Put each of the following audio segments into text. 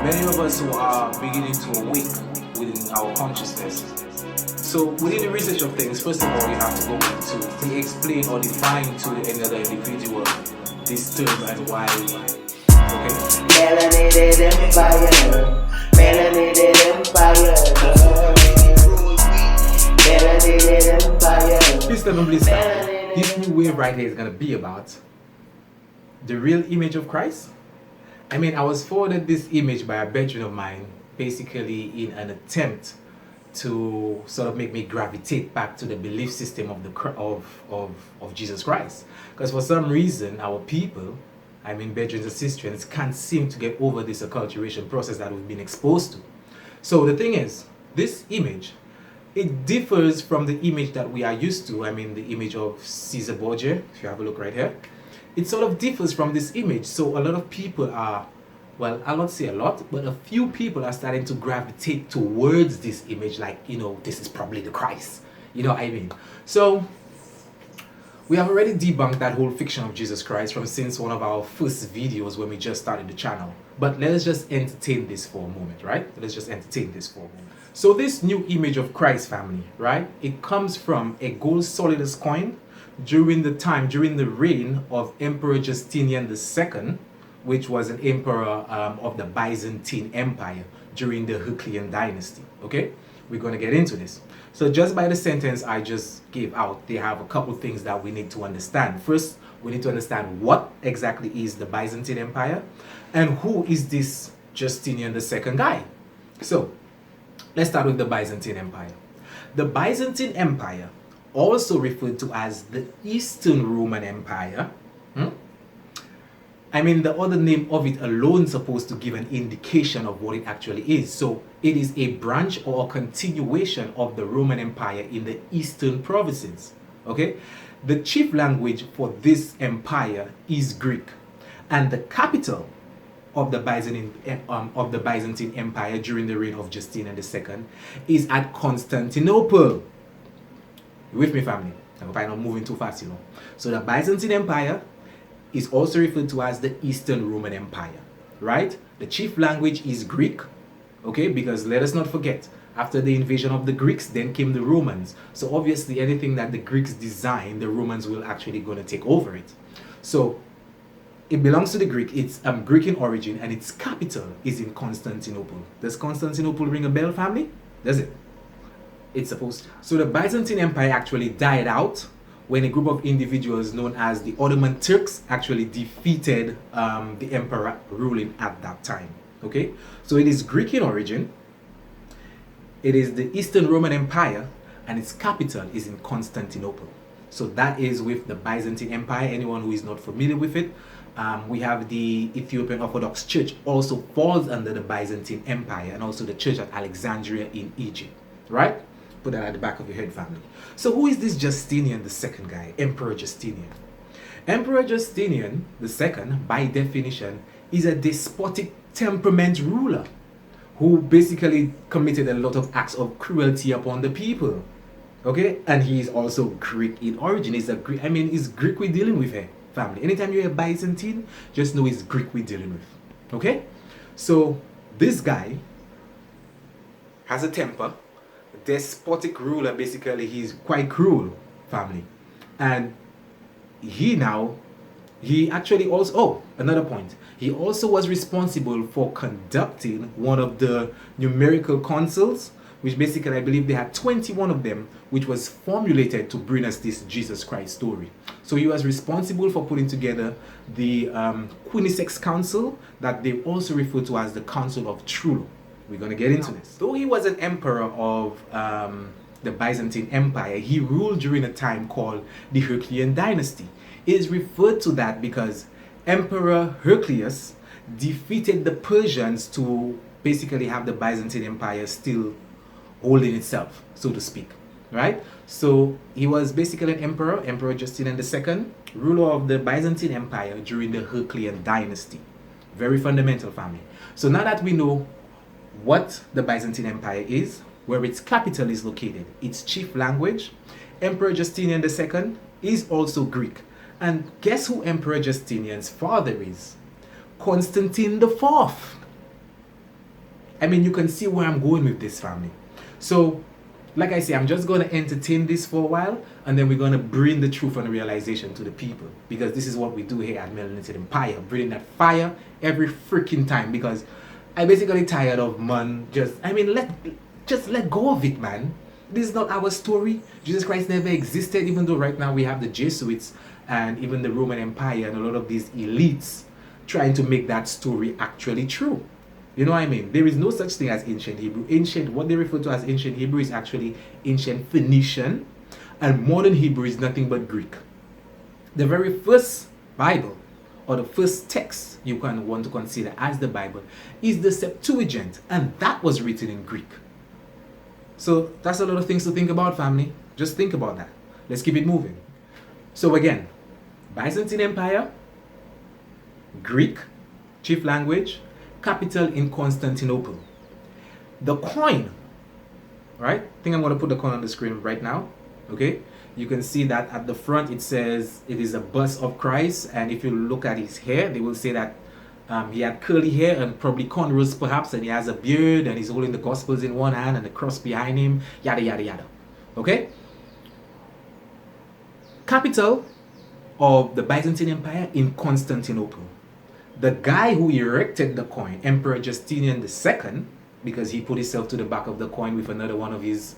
many of us who are beginning to awake within our consciousness. So within the research of things, first of all, you have to go into explain or define to any other individual this term and why. Okay. Melanated empire, melanated empire, melanated empire. Please tell me, please stop. This new wave right here is gonna be about the real image of Christ. I mean, I was forwarded this image by a veteran of mine, basically in an attempt to sort of make me gravitate back to the belief system of of Jesus Christ. Because for some reason, our people, I mean, veterans and sisters, can't seem to get over this acculturation process that we've been exposed to. So the thing is, this image, it differs from the image that we are used to. I mean, the image of Caesar Borgia, if you have a look right here. It sort of differs from this image. So a lot of people are, well, I'll not say a lot, but a few people are starting to gravitate towards this image, like, you know, this is probably the Christ. You know what I mean? So we have already debunked that whole fiction of Jesus Christ from since one of our first videos when we just started the channel. But let's just entertain this for a moment, right? Let's just entertain this for a moment. So this new image of Christ, family, right? It comes from a gold solidus coin during the reign of Emperor Justinian II, which was an emperor of the Byzantine Empire during the Heraclean dynasty. Okay, we're going to get into this. So just by the sentence I just gave out, they have a couple things that we need to understand. First, we need to understand what exactly is the Byzantine Empire and who is this Justinian II guy. So let's start with the Byzantine Empire. The Byzantine Empire, also referred to as the Eastern Roman Empire. I mean, the other name of it alone is supposed to give an indication of what it actually is. So it is a branch or a continuation of the Roman Empire in the eastern provinces. Okay, the chief language for this empire is Greek, and the capital of the Byzantine Empire during the reign of Justinian II is at Constantinople. You with me, family? I hope I'm not moving too fast, you know. So the Byzantine Empire is also referred to as the Eastern Roman Empire, right? The chief language is Greek, okay? Because let us not forget, after the invasion of the Greeks, then came the Romans. So obviously anything that the Greeks design, the Romans will actually going to take over it. So it belongs to the Greek. It's Greek in origin, and its capital is in Constantinople. Does Constantinople ring a bell, family? Does it? It's supposed to. So the Byzantine Empire actually died out when a group of individuals known as the Ottoman Turks actually defeated the emperor ruling at that time. Okay, so it is Greek in origin. It is the Eastern Roman Empire, and its capital is in Constantinople. So that is with the Byzantine Empire. Anyone who is not familiar with it, we have the Ethiopian Orthodox Church also falls under the Byzantine Empire, and also the church at Alexandria in Egypt, right? Put that at the back of your head, family. So who is this Justinian II guy? Emperor Justinian. Emperor Justinian II, by definition, is a despotic temperament ruler who basically committed a lot of acts of cruelty upon the people. Okay? And he is also Greek in origin. It's Greek we're dealing with here, family. Anytime you hear Byzantine, just know it's Greek we're dealing with. Okay? So this guy has a temper. Despotic ruler, basically. He's quite cruel, family. And he actually also, another point, he also was responsible for conducting one of the numerical councils, which basically I believe they had 21 of them, which was formulated to bring us this Jesus Christ story. So he was responsible for putting together the Quinisex Council that they also refer to as the Council of Trullo. We're going to get into this. Though he was an emperor of the Byzantine Empire, he ruled during a time called the Heraclean dynasty. It is referred to that because Emperor Heraclius defeated the Persians to basically have the Byzantine Empire still holding itself, so to speak, right? So he was basically an emperor, Emperor Justinian II, ruler of the Byzantine Empire during the Heraclean dynasty. Very fundamental, family. So now that we know what the Byzantine Empire is, where its capital is located, its chief language, Emperor Justinian II is also Greek. And guess who Emperor Justinian's father is? Constantine IV. I mean, you can see where I'm going with this, family. So, like I say, I'm just going to entertain this for a while, and then we're going to bring the truth and realization to the people, because this is what we do here at Melanated Empire, bringing that fire every freaking time. Because I basically tired of just let go of it, man. This is not our story. Jesus Christ never existed, even though right now we have the Jesuits and even the Roman Empire and a lot of these elites trying to make that story actually true. You know what I mean? There is no such thing as ancient Hebrew. What they refer to as ancient Hebrew is actually ancient Phoenician, and modern Hebrew is nothing but Greek. The very first Bible, or the first text you can want to consider as the Bible, is the Septuagint, and that was written in Greek. So that's a lot of things to think about, family. Just think about that. Let's keep it moving. So again, Byzantine Empire, Greek, chief language, capital in Constantinople. The coin, right? I think I'm going to put the coin on the screen right now. Okay, you can see that at the front it says it is a bust of Christ, and if you look at his hair, they will say that he had curly hair and probably cornrows perhaps, and he has a beard, and he's holding the Gospels in one hand and the cross behind him, yada yada yada. Okay, capital of the Byzantine Empire in Constantinople. The guy who erected the coin, Emperor Justinian II, because he put himself to the back of the coin with another one of his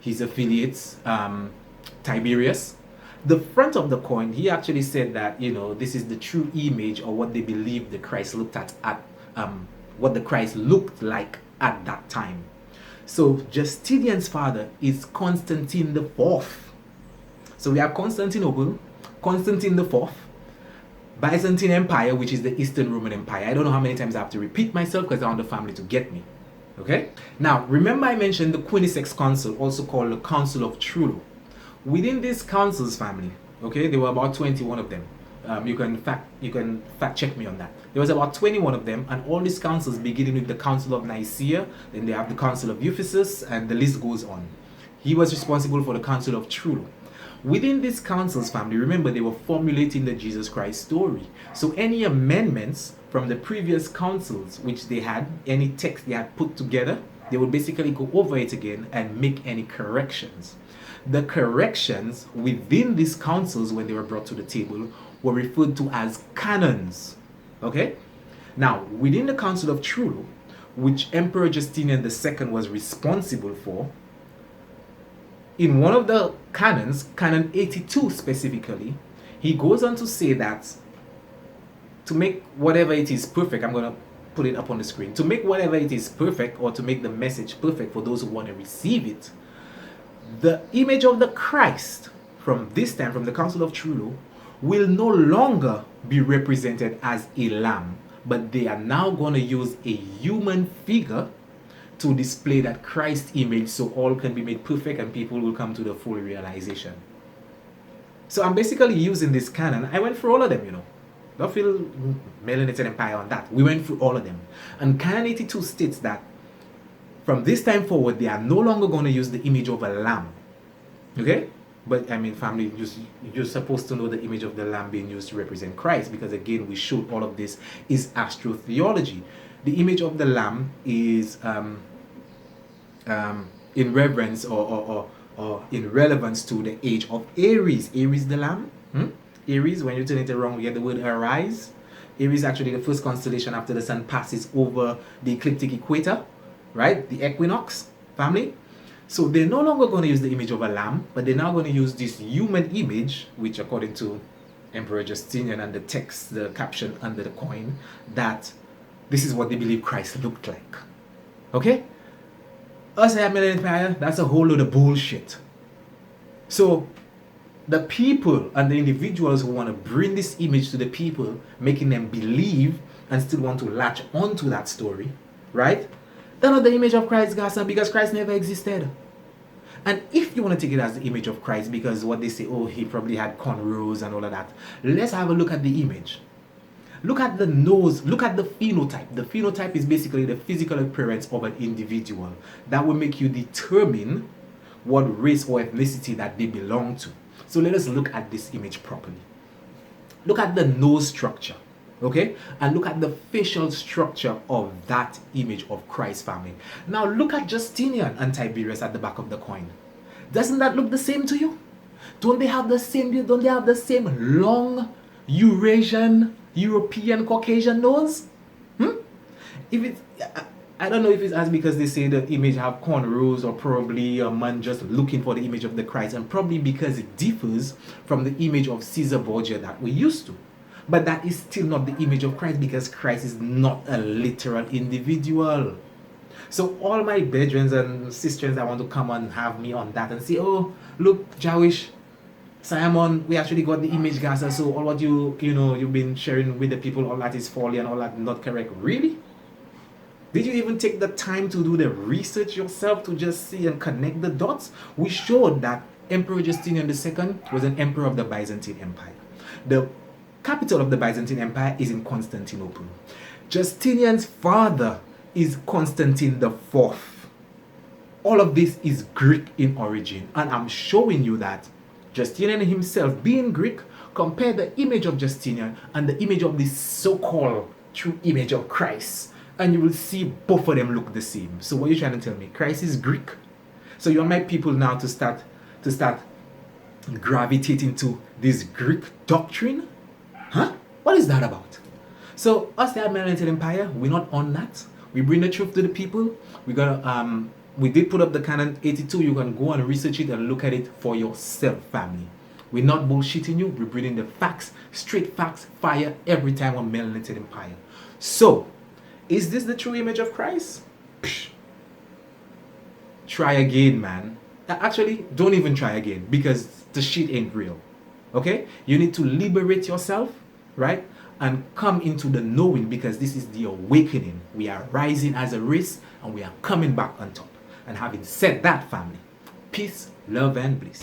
affiliates, Tiberius. The front of the coin, he actually said that, this is the true image, or what they believe the Christ looked at what the Christ looked like at that time. So Justinian's father is Constantine IV. So we have Constantinople, Constantine IV, Byzantine Empire, which is the Eastern Roman Empire. I don't know how many times I have to repeat myself because I want the family to get me. Okay? Now, remember I mentioned the Quinisex Council, also called the Council of Trullo. Within these councils, family, okay, there were about 21 of them. You can fact check me on that. There was about 21 of them, and all these councils, beginning with the Council of Nicaea, then they have the Council of Ephesus, and the list goes on. He was responsible for the Council of Trullo. Within these councils, family, remember they were formulating the Jesus Christ story. So any amendments from the previous councils, which they had, any text they had put together, they would basically go over it again and make any corrections. The corrections within these councils, when they were brought to the table, were referred to as canons. Okay? Now, within the Council of Trullo, which Emperor Justinian II was responsible for, in one of the canons, Canon 82 specifically, he goes on to say that to make whatever it is perfect, I'm going to put it up on the screen, to make whatever it is perfect, or to make the message perfect for those who want to receive it, the image of the Christ from this time, from the Council of Trullo, will no longer be represented as a lamb, but they are now going to use a human figure to display that Christ image, so all can be made perfect and people will come to the full realization. So I'm basically using this canon. I went through all of them, Don't feel Melanated Empire on that. We went through all of them. And Canon 82 states that from this time forward, they are no longer going to use the image of a lamb. Okay? But I mean, family, you're supposed to know the image of the lamb being used to represent Christ, because again, we showed all of this is astrotheology. The image of the lamb is in reverence or in relevance to the age of Aries. Aries the lamb. Aries, when you turn it around, we get the word arise. Aries is actually the first constellation after the sun passes over the ecliptic equator, right? The equinox, family. So they're no longer going to use the image of a lamb, but they're now going to use this human image, which according to Emperor Justinian and the text, the caption under the coin, that this is what they believe Christ looked like. Okay? Us at Melanated Empire, that's a whole load of bullshit. So the people and the individuals who want to bring this image to the people, making them believe and still want to latch onto that story, right? They're not the image of Christ, guys, because Christ never existed. And if you want to take it as the image of Christ, because what they say, oh, he probably had cornrows and all of that, let's have a look at the image. Look at the nose, look at the phenotype. The phenotype is basically the physical appearance of an individual. That will make you determine what race or ethnicity that they belong to. So let us look at this image properly. Look at the nose structure, Okay, and look at the facial structure of that image of Christ, family. Now look at Justinian and Tiberius at the back of the coin. Doesn't that look the same to you? Don't they have the same long Eurasian, European, Caucasian nose? If it's, I don't know if it's as because they say the image have cornrows, or probably a man just looking for the image of the Christ, and probably because it differs from the image of Caesar Borgia that we used to. But that is still not the image of Christ, because Christ is not a literal individual. So all my brethren and sisters that want to come and have me on that and say, oh, look, Jawish, Simon, we actually got the image, Gaza, so all what you've been sharing with the people, all that is folly and all that not correct. Really? Did you even take the time to do the research yourself to just see and connect the dots? We showed that Emperor Justinian II was an emperor of the Byzantine Empire. The capital of the Byzantine Empire is in Constantinople. Justinian's father is Constantine the Fourth. All of this is Greek in origin, and I'm showing you that Justinian himself, being Greek, compare the image of Justinian and the image of this so-called true image of Christ, and you will see both of them look the same. So what are you trying to tell me? Christ is Greek. So you want my people now to start gravitating to this Greek doctrine? Huh? What is that about? So us, the Melanated Empire, we're not on that. We bring the truth to the people. We did put up the Canon 82. You can go and research it and look at it for yourself, family. We're not bullshitting you. We're bringing the facts, straight facts, fire every time on Melanated Empire. So, is this the true image of Christ? Psh. Try again, man. Actually, don't even try again, because the shit ain't real. Okay? You need to liberate yourself, right? And come into the knowing, because this is the awakening. We are rising as a race, and we are coming back on top. And having said that, family, peace, love, and bliss.